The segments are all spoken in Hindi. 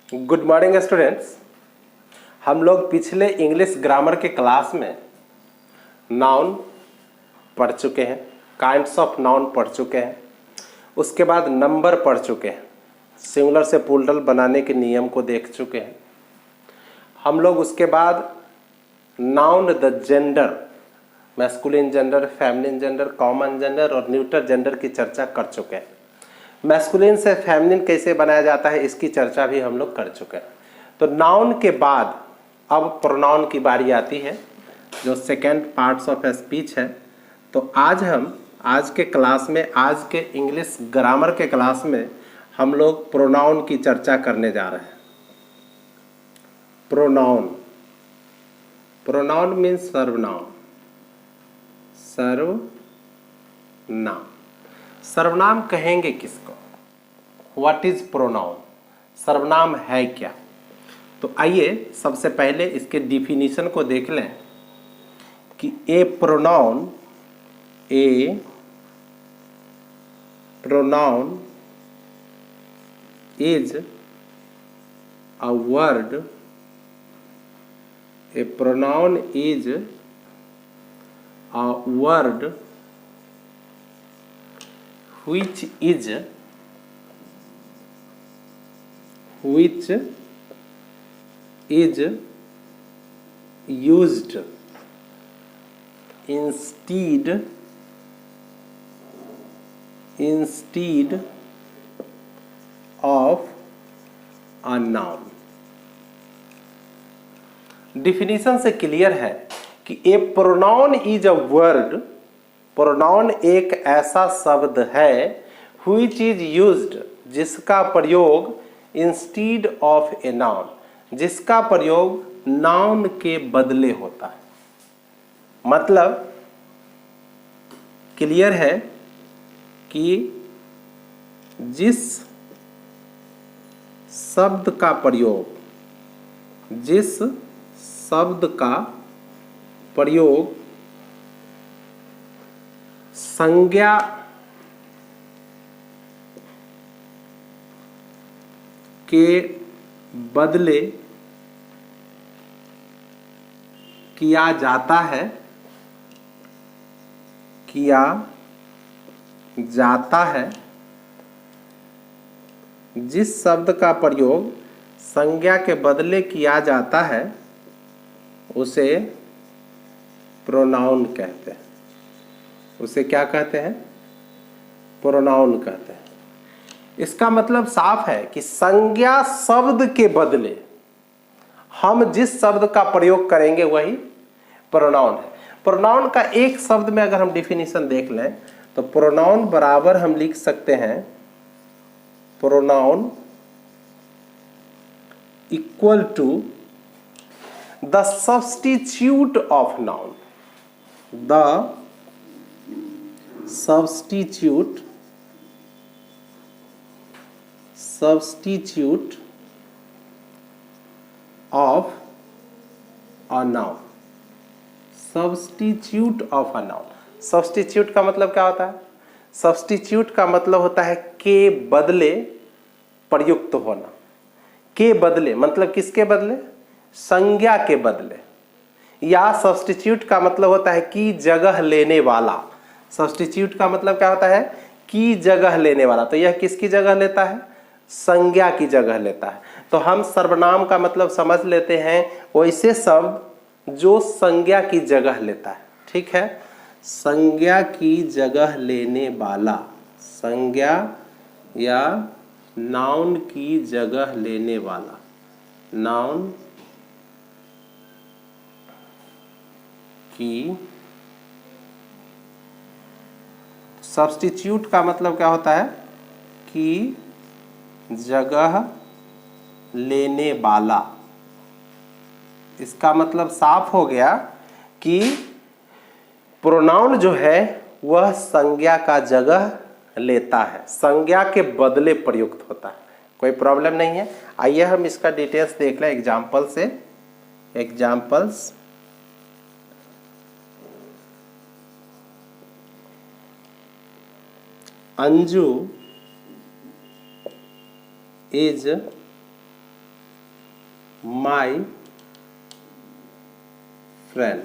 Good morning students. हम लोग पिछले इंग्लिश ग्रामर के क्लास में नाउन पढ़ चुके हैं, काइंड्स ऑफ नाउन पढ़ चुके हैं, उसके बाद नंबर पढ़ चुके हैं, सिंगुलर से प्लूरल बनाने के नियम को देख चुके हैं हम लोग। उसके बाद noun the gender, masculine gender, feminine gender, common gender और न्यूट्रल जेंडर की चर्चा कर चुके हैं। मैस्कुलिन से फेमिनिन कैसे बनाया जाता है इसकी चर्चा भी हम लोग कर चुके हैं। तो नाउन के बाद अब प्रोनाउन की बारी आती है, जो सेकेंड पार्ट्स ऑफ स्पीच है। तो आज के क्लास में, आज के इंग्लिश ग्रामर के क्लास में हम लोग प्रोनाउन की चर्चा करने जा रहे हैं। प्रोनाउन, प्रोनाउन मीन्स सर्वनाम। सर्वनाम, सर्वनाम कहेंगे किसको? What is pronoun? सर्वनाम है क्या? तो आइए सबसे पहले इसके डिफिनीशन को देख लें कि a pronoun is a word, a pronoun is a word which is used instead of a noun। Definition से क्लियर है कि a pronoun is a word, pronoun एक ऐसा शब्द है which is used, जिसका प्रयोग इंस्टीड ऑफ ए नाउन, जिसका प्रयोग नाउन के बदले होता है। मतलब क्लियर है कि जिस शब्द का प्रयोग संज्ञा के बदले किया जाता है, जिस शब्द का प्रयोग संज्ञा के बदले किया जाता है उसे प्रोनाउन कहते हैं। उसे क्या कहते हैं? प्रोनाउन कहते हैं। इसका मतलब साफ है कि संज्ञा शब्द के बदले हम जिस शब्द का प्रयोग करेंगे वही प्रोनाउन है। प्रोनाउन का एक शब्द में अगर हम डिफिनीशन देख लें तो प्रोनाउन बराबर हम लिख सकते हैं, pronoun equal to the substitute of noun, the substitute of a noun। substitute of a noun, substitute का मतलब क्या होता है? substitute का मतलब होता है के बदले प्रयुक्त होना। के बदले मतलब किसके बदले? संज्ञा के बदले। या substitute का मतलब होता है की जगह लेने वाला। सब्स्टिट्यूट का मतलब क्या होता है? की जगह लेने वाला। तो यह किसकी जगह लेता है? संज्ञा की जगह लेता है। तो हम सर्वनाम का मतलब समझ लेते हैं वैसे शब्द जो संज्ञा की जगह लेता है। ठीक है, संज्ञा की जगह लेने वाला, संज्ञा या नाउन की जगह लेने वाला, नाउन की। सब्स्टिट्यूट का मतलब क्या होता है? कि जगह लेने वाला। इसका मतलब साफ हो गया कि प्रोनाउन जो है वह संज्ञा का जगह लेता है, संज्ञा के बदले प्रयुक्त होता है। कोई प्रॉब्लम नहीं है। आइए हम इसका डिटेल्स देख लें एग्जाम्पल से। Examples, Anju is my friend,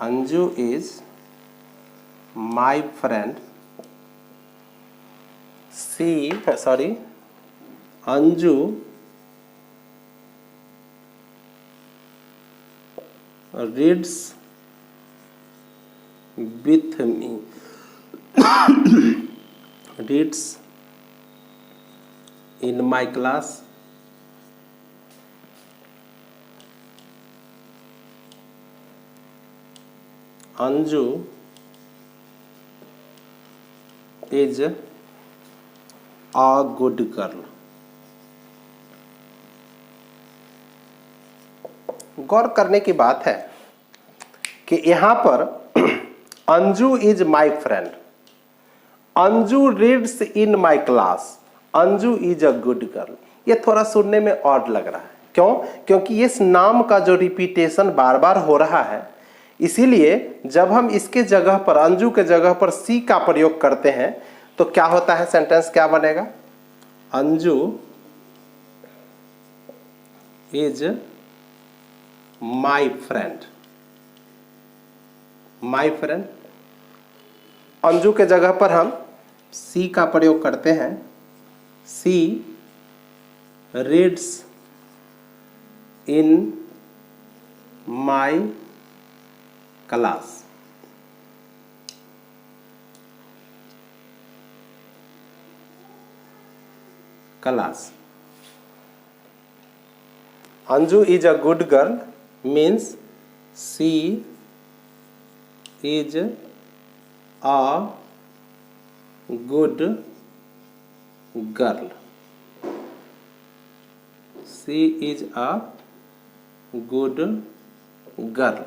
Anju is my friend, Anju reads with me, reads in my class, Anju is a good girl. गौर करने की बात है कि यहां पर Anju is my friend, Anju reads in my class, Anju is a good girl. ये थोड़ा सुनने में ऑड लग रहा है। क्यों? क्योंकि इस नाम का जो रिपीटेशन बार बार हो रहा है, इसीलिए जब हम इसके जगह पर, अंजू के जगह पर सी का प्रयोग करते हैं तो क्या होता है, सेंटेंस क्या बनेगा? Anju is my friend, my friend. Anju के जगह पर हम सी का प्रयोग करते हैं, she reads in my class. Class. Anju is a good girl means she is a good girl, she is a good girl.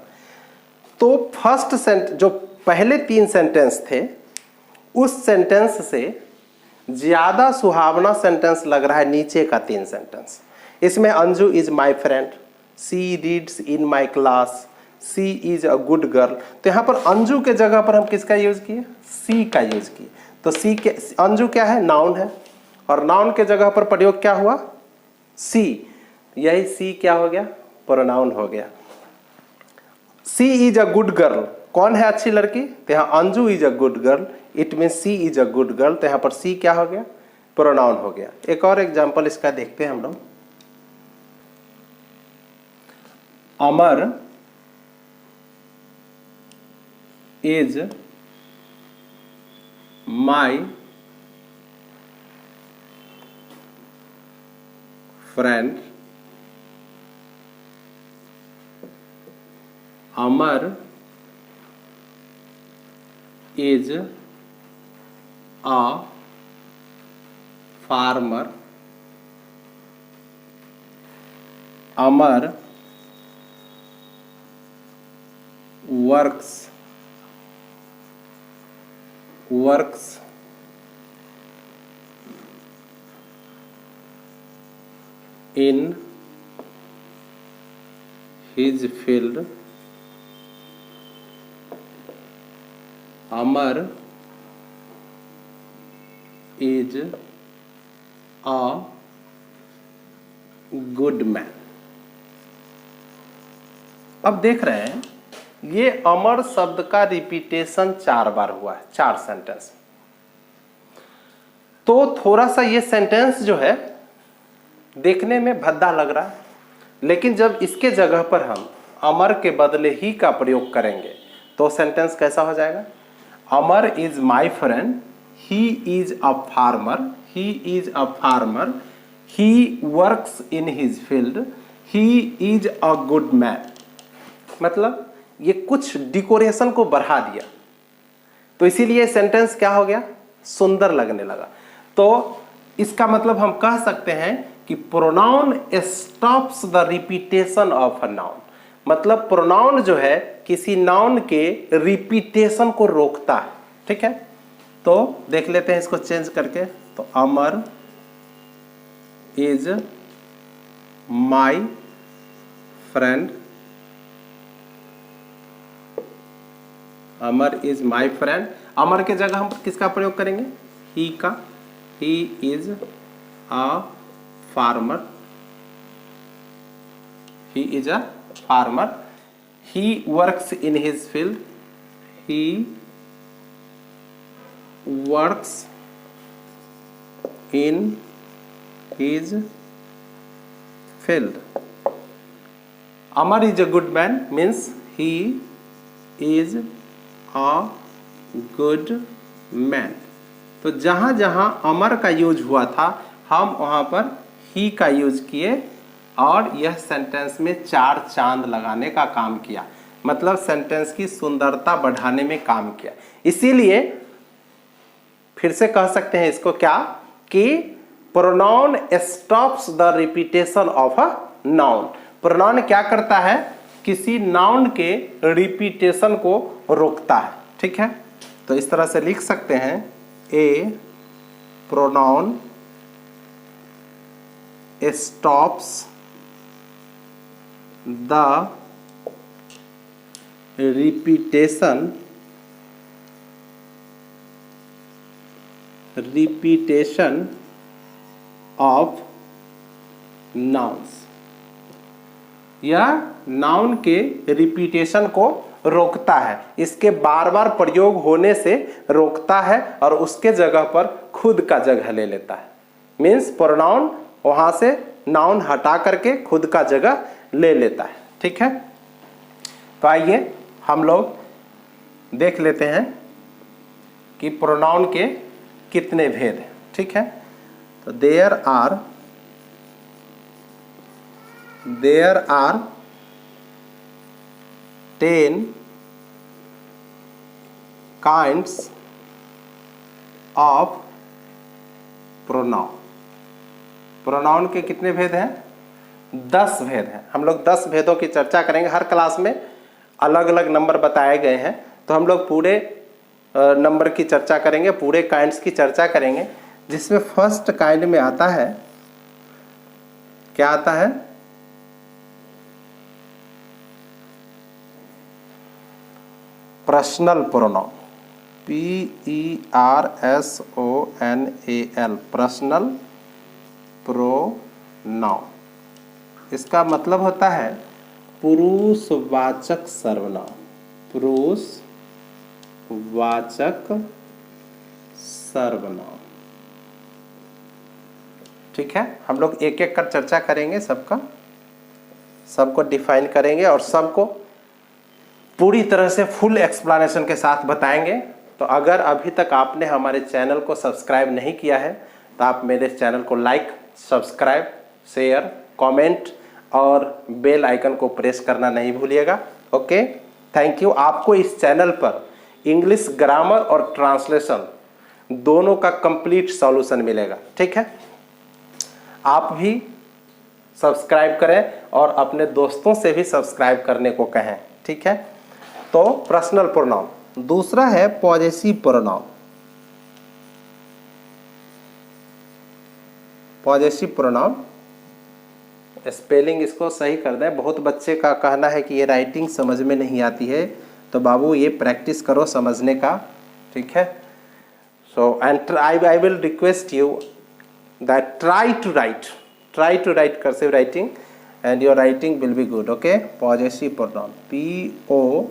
तो फर्स्ट जो पहले 3 सेंटेंस थे, उस सेंटेंस से ज्यादा सुहावना सेंटेंस लग रहा है नीचे का 3 सेंटेंस। इसमें Anju is my friend, she reads in my class, she is a good girl. तो यहाँ पर अंजू के जगह पर हम किसका यूज किए? सी का यूज किए। तो सी के, अंजू क्या है? नाउन है, और नाउन के जगह पर प्रयोग क्या हुआ? सी। यही सी क्या हो गया? प्रोनाउन हो गया। She is a good girl, कौन है अच्छी लड़की? तो यहाँ Anju is a good girl, it mean she is a good girl. तो यहाँ पर सी क्या हो गया? प्रोनाउन हो गया। एक और एग्जांपल इसका देखते हैं हम लोग। Amar is my friend, Amar is a farmer, Amar works in his field, Amar is a good man। अब देख रहे हैं ये अमर शब्द का रिपीटेशन 4 बार हुआ है, 4 सेंटेंस। तो थोड़ा सा ये सेंटेंस जो है देखने में भद्दा लग रहा है, लेकिन जब इसके जगह पर हम अमर के बदले ही का प्रयोग करेंगे तो सेंटेंस कैसा हो जाएगा? Amar is my friend, he is a farmer, he is a farmer, he works in his field, he is a good man. मतलब ये कुछ डिकोरेशन को बढ़ा दिया, तो इसीलिए सेंटेंस क्या हो गया? सुंदर लगने लगा। तो इसका मतलब हम कह सकते हैं कि pronoun stops the repetition of a noun. मतलब प्रोनाउन जो है किसी नाउन के रिपीटेशन को रोकता है। ठीक है, तो देख लेते हैं इसको चेंज करके। तो Amar is my friend, Amar is my friend. Amar के जगह हम किसका प्रयोग करेंगे? ही का। He is a farmer, he is a farmer, he works in his field, he works in his field. Amar is a good man means he is a good man. तो जहाँ जहाँ अमर का यूज हुआ था हम वहाँ पर ही का यूज किए और यह सेंटेंस में 4 चांद लगाने का काम किया, मतलब सेंटेंस की सुंदरता बढ़ाने में काम किया। इसीलिए फिर से कह सकते हैं इसको क्या कि pronoun stops the repetition of a noun. Pronoun क्या करता है, किसी नाउन के रिपीटेशन को रोकता है। ठीक है, तो इस तरह से लिख सकते हैं a pronoun stops the repetition of nouns। यह नाउन के रिपीटेशन को रोकता है, इसके बार बार प्रयोग होने से रोकता है और उसके जगह पर खुद का जगह ले लेता है। मीन्स प्रोनाउन वहां से नाउन हटा करके खुद का जगह ले लेता है। ठीक है, तो आइए हम लोग देख लेते हैं कि प्रोनाउन के कितने भेद हैं। ठीक है, तो there are 10 kinds of pronoun. Pronoun के कितने भेद हैं? 10 भेद हैं। हम लोग 10 भेदों की चर्चा करेंगे। हर क्लास में अलग अलग नंबर बताए गए हैं, तो हम लोग पूरे नंबर की चर्चा करेंगे, पूरे काइंड्स की चर्चा करेंगे। जिसमें फर्स्ट काइंड में आता है, क्या आता है? Personal pronoun, PERSONAL, personal pronoun. इसका मतलब होता है पुरुषवाचक सर्वनाम, पुरुषवाचक सर्वनाम। ठीक है, हम लोग एक एक कर चर्चा करेंगे, सबको डिफाइन करेंगे और सबको पूरी तरह से फुल एक्सप्लेनेशन के साथ बताएंगे। तो अगर अभी तक आपने हमारे चैनल को सब्सक्राइब नहीं किया है तो आप मेरे चैनल को लाइक, सब्सक्राइब, शेयर, कमेंट और बेल आइकन को प्रेस करना नहीं भूलिएगा। Okay, thank you. आपको इस चैनल पर इंग्लिश ग्रामर और ट्रांसलेशन दोनों का कंप्लीट सॉल्यूशन मिलेगा। ठीक है, आप भी सब्सक्राइब करें और अपने दोस्तों से भी सब्सक्राइब करने को कहें। ठीक है, तो पर्सनल प्रोनाउन। दूसरा है possessive pronoun. Possessive pronoun, spelling इसको सही कर दें। बहुत बच्चे का कहना है कि ये राइटिंग समझ में नहीं आती है, तो बाबू ये प्रैक्टिस करो समझने का। ठीक है, so and I will request you that try to write cursive writing and your writing will be good. Okay, possessive pronoun, POSSESSIVE,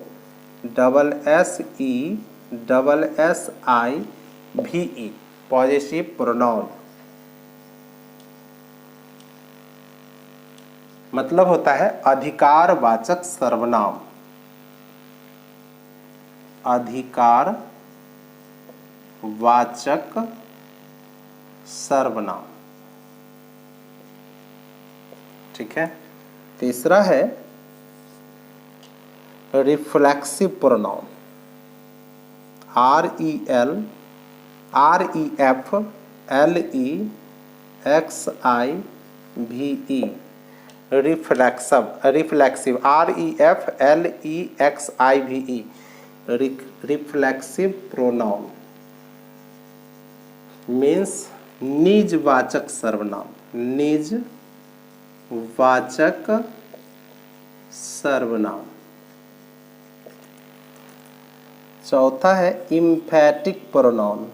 possessive pronoun मतलब होता है अधिकारवाचक सर्वनाम। अधिकारवाचक सर्वनाम। ठीक है, तीसरा है reflexive pronoun, REFLEXIVE, reflexive REFLEXIVE, reflexive pronoun means निजवाचक सर्वनाम, निजवाचक सर्वनाम। चौथा है इम्फैटिक प्रोनाउन,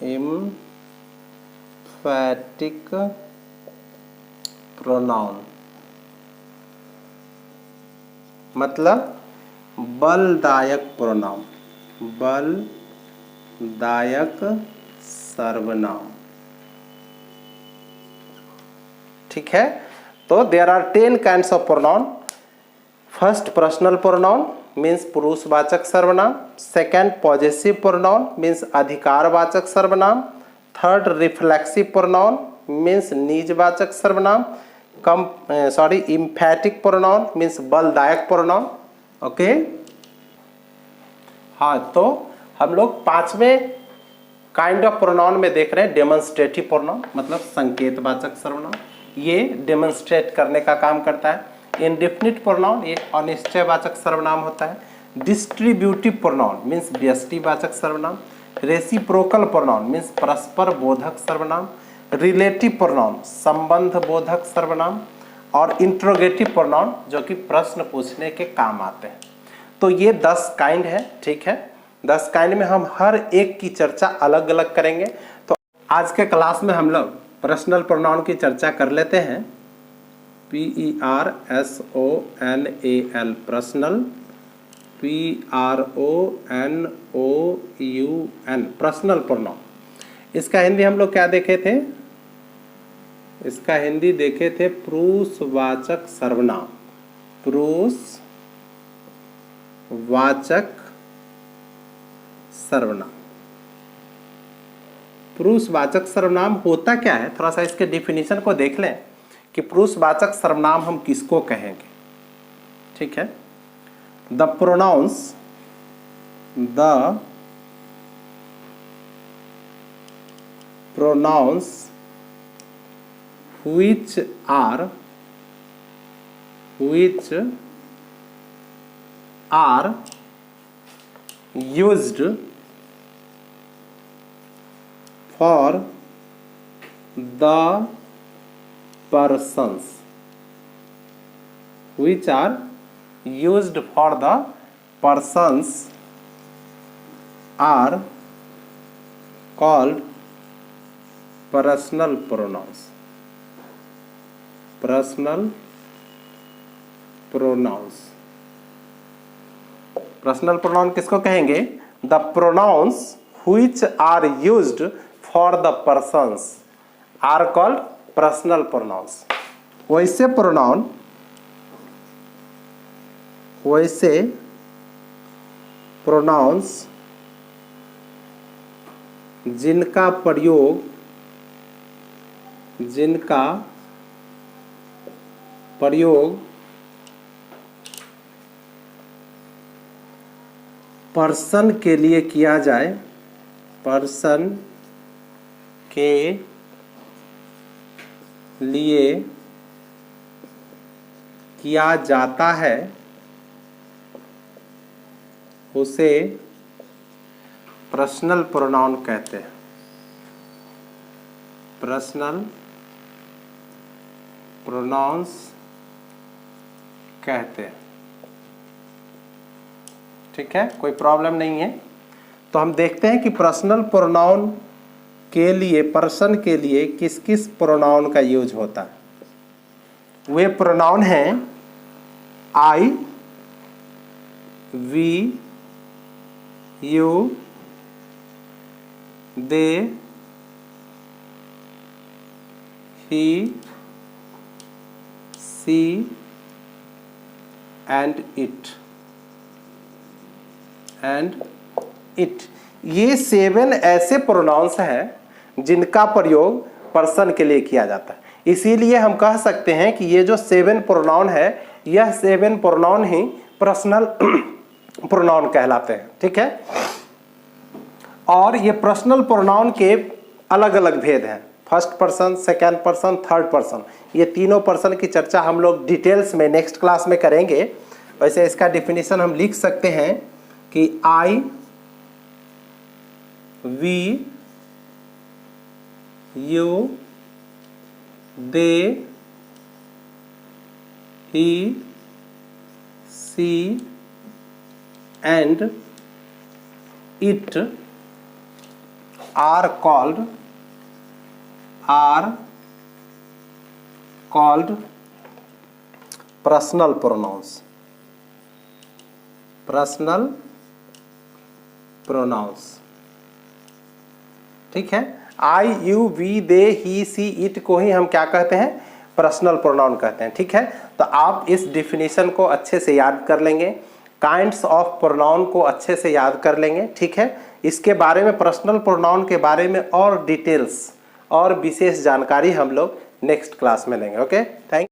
इम्फैटिक प्रोनाउन मतलब बलदायक प्रोनाउन, बलदायक सर्वनाम। ठीक है, तो there are 10 kinds of pronoun. First personal pronoun means पुरुषवाचक सर्वनाम। सेकंड पॉजेसिव प्रोनाउन मीन्स अधिकारवाचक सर्वनाम। थर्ड रिफ्लेक्सिव प्रोनाउन मीन्स निजवाचक सर्वनाम। इम्फैटिक प्रोनाउन मीन्स बलदायक प्रोनाउन। ओके, हाँ, तो हम लोग 5वें काइंड ऑफ प्रोनाउन में देख रहे हैं डेमोन्स्ट्रेटिव प्रोनाउन, मतलब संकेतवाचक सर्वनाम। ये डेमोन्स्ट्रेट करने का काम करता है। इंडेफिनिट प्रोनाउन ये अनिश्चयवाचक सर्वनाम होता है। डिस्ट्रीब्यूटिव प्रोनाउन मीन्स व्यष्टिवाचक सर्वनाम। रेसिप्रोकल प्रोनाउन मीन्स परस्पर बोधक सर्वनाम। रिलेटिव प्रोनाउन संबंध बोधक सर्वनाम। और इंट्रोगेटिव प्रोनाउन जो कि प्रश्न पूछने के काम आते हैं। तो ये 10 काइंड है। ठीक है, 10 काइंड में हम हर एक की चर्चा अलग अलग करेंगे। तो आज के क्लास में हम लोग पर्सनल प्रोनाउन की चर्चा कर लेते हैं। PERSONAL personal, PRONOUN personal pronoun. इसका हिंदी हम लोग क्या देखे थे? इसका हिंदी देखे थे पुरुषवाचक सर्वनाम। पुरुषवाचक सर्वनाम। पुरुषवाचक सर्वनाम होता क्या है, थोड़ा सा इसके डिफिनीशन को देख लें कि पुरुषवाचक सर्वनाम हम किसको कहेंगे। ठीक है, the pronounce which are used for the persons, which are used for the persons are called personal pronouns। Personal pronounce. Personal pronoun किसको कहेंगे? The pronounce which are used for the persons are called personal pronouns. वैसे प्रोनाउंस जिनका प्रयोग पर्सन के लिए किया जाए, पर्सन के लिए किया जाता है, उसे पर्सनल प्रोनाउन कहते हैं। पर्सनल प्रोनाउंस कहते हैं। ठीक है, कोई प्रॉब्लम नहीं है। तो हम देखते हैं कि पर्सनल प्रोनाउन के लिए, पर्सन के लिए किस किस प्रोनाउन का यूज होता है। वे प्रोनाउन हैं I, we, you, they, he, she and it. ये 7 ऐसे प्रोनाउंस हैं जिनका प्रयोग पर्सन के लिए किया जाता है। इसीलिए हम कह सकते हैं कि ये जो 7 प्रोनाउन है, यह 7 प्रोनाउन ही पर्सनल प्रोनाउन कहलाते हैं। ठीक है, और ये पर्सनल प्रोनाउन के अलग अलग भेद हैं। First person, second person, third person. ये तीनों पर्सन की चर्चा हम लोग डिटेल्स में नेक्स्ट क्लास में करेंगे। वैसे इसका डिफिनीशन हम लिख सकते हैं कि I, we, you, they, he, she and it are called personal pronouns। Personal pronouns. ठीक है, I you we they he she it को ही हम क्या कहते हैं, पर्सनल प्रोनाउन कहते हैं। ठीक है, तो आप इस डिफिनीशन को अच्छे से याद कर लेंगे, काइंड्स ऑफ प्रोनाउन को अच्छे से याद कर लेंगे। ठीक है, इसके बारे में, पर्सनल प्रोनाउन के बारे में और डिटेल्स और विशेष जानकारी हम लोग नेक्स्ट क्लास में लेंगे। Okay, thank